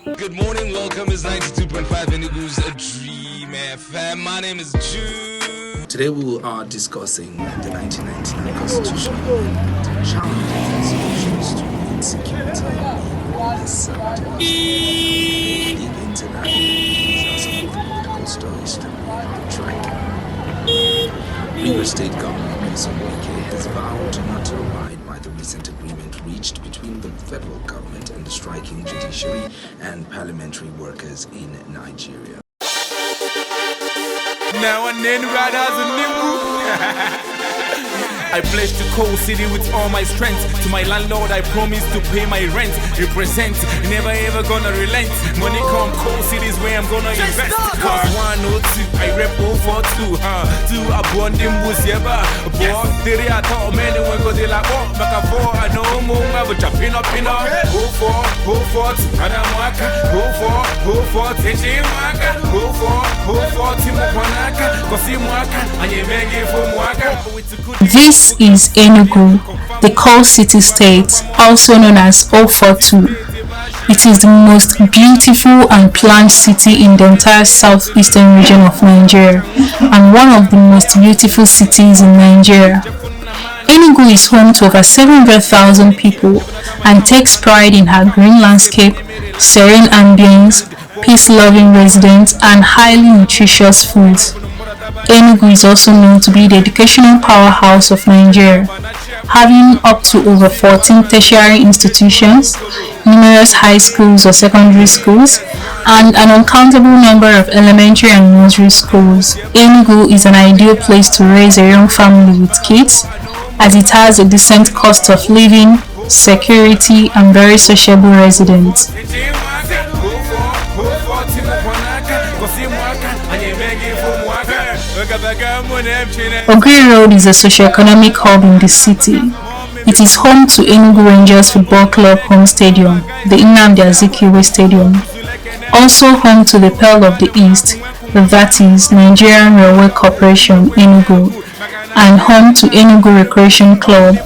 Good morning, welcome. It's 92.5 Enugu's Dream FM. My name is Jude. Today we are discussing the 1999 Constitutional Amendment, challenging solutions to insecurity in the sector. The internet is some political stories to be tracking. River State Governor Ogui has vowed not to abide by the recent agreement reached between the federal government and the striking judiciary and parliamentary workers in Nigeria. Now and then, right as a nigga. I pledge to Coal City with all my strength. To my landlord, I promise to pay my rent. Represent, never ever gonna relent. Money come, Coal City's where I'm gonna invest. Cause 102, I rep 042. Two abundant was yeba. Boy, theory I thought man, when go they like walk back and forth. I know more, but jumping up in up. Go for, and I'm waka. Go for, teaching waka. Go for, Timopanaka. Cause he waka, and you make it for waka. This is Enugu, the Coal City State, also known as 042. It is the most beautiful and planned city in the entire southeastern region of Nigeria and one of the most beautiful cities in Nigeria. Enugu is home to over 700,000 people and takes pride in her green landscape, serene ambience, peace-loving residents, and highly nutritious foods. Enugu is also known to be the educational powerhouse of Nigeria, having up to over 14 tertiary institutions, numerous high schools or secondary schools, and an uncountable number of elementary and nursery schools. Enugu is an ideal place to raise a young family with kids, as it has a decent cost of living, security, and very sociable residents. Ogui Road is a socio-economic hub in the city. It is home to Enugu Rangers Football Club home stadium, the Nnamdi Azikiwe Stadium. Also home to the Pearl of the East, that is Nigerian Railway Corporation Enugu, and home to Enugu Recreation Club,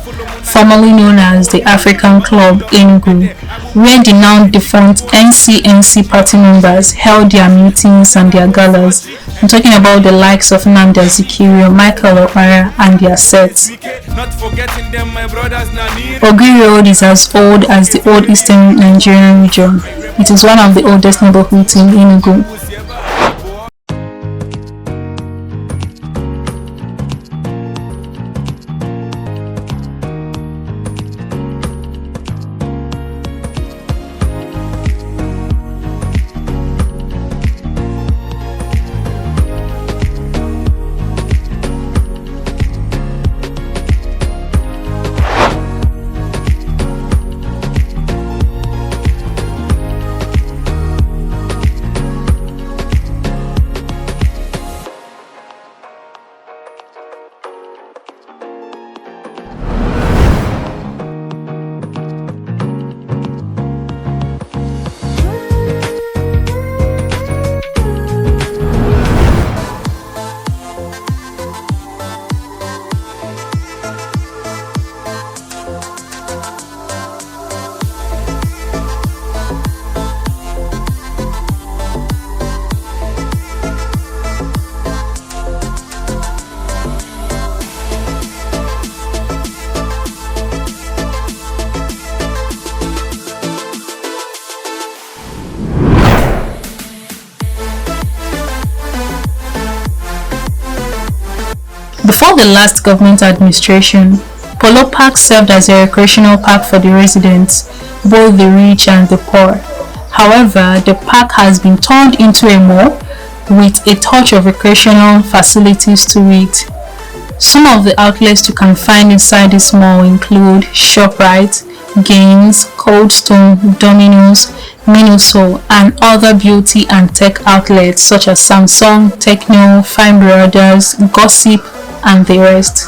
formerly known as the African Club Enugu, where the now defunct NCNC party members held their meetings and their galas. I'm talking about the likes of Nnamdi Azikiwe, Michael Okpara, and their sets. Ogui Road is as old as the old Eastern Nigerian region. It is one of the oldest neighborhoods in Enugu. Before the last government administration, Polo Park served as a recreational park for the residents, both the rich and the poor. However, the park has been turned into a mall with a touch of recreational facilities to it. Some of the outlets you can find inside this mall include ShopRite, Games, Cold Stone, Domino's, Miniso, and other beauty and tech outlets such as Samsung, Techno, Fine Brothers, Gossip, and the rest.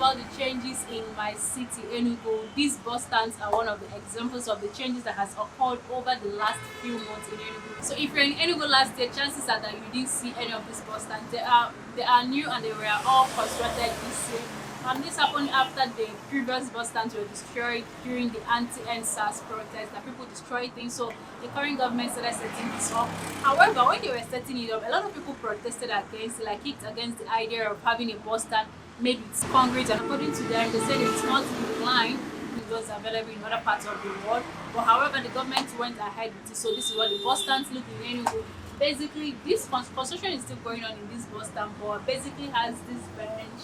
about the changes in my city, Enugu, these bus stands are one of the examples of the changes that has occurred over the last few months in Enugu. So if you're in Enugu last year, chances are that you didn't see any of these bus stands. They are new and they were all constructed this year. This happened after the previous bus stands were destroyed during the anti-NSAS protest, that people destroyed things. So the current government started setting this up. However, when they were setting it up, a lot of people protested against it, like kicked against the idea of having a bus stand made with concrete. And according to them, they said it's not in line with those available in other parts of the world. But however, the government went ahead with it. So this is what the bus stands look in Enugu. Basically, this construction is still going on in this bus stand, but basically has this bench,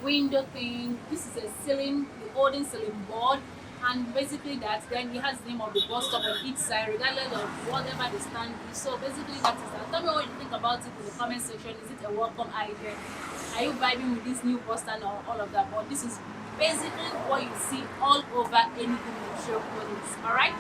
window thing. This is a ceiling, the holding ceiling board, and basically that. Then it has the name of the bus stop on each side, regardless of whatever the stand is. So basically that is that. Tell me what you think about it in the comment section. Is it a welcome idea? Are you vibing with this new bus stand or all of that? But this is basically what you see all over Enugu metropolis. Alright?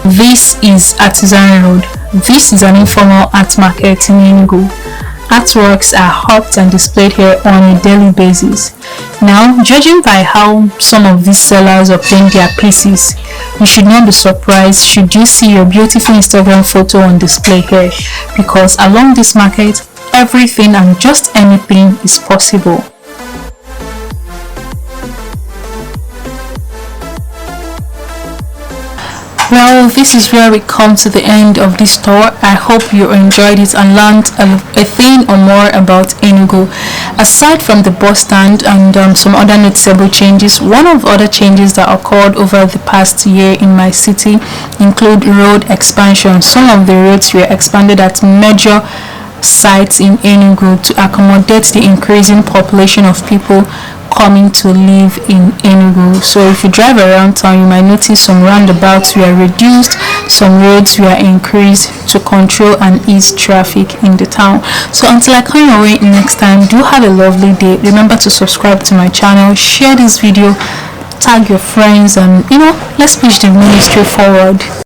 This is Artisan Road. This is an informal art market in Enugu. Artworks are hawked and displayed here on a daily basis. Now, judging by how some of these sellers obtain their pieces, you should not be surprised should you see your beautiful Instagram photo on display here, because along this market, everything and just anything is possible. Well, this is where we come to the end of this tour. I hope you enjoyed it and learned a thing or more about Enugu. Aside from the bus stand and some other noticeable changes, one of other changes that occurred over the past year in my city include road expansion. Some of the roads were expanded at major sites in Enugu to accommodate the increasing population of people coming to live in Enugu. So if you drive around town, you might notice some roundabouts were reduced, some roads were increased to control and ease traffic in the town. So until I come your way next time, do have a lovely day. Remember to subscribe to my channel, share this video, tag your friends, and let's push the ministry forward.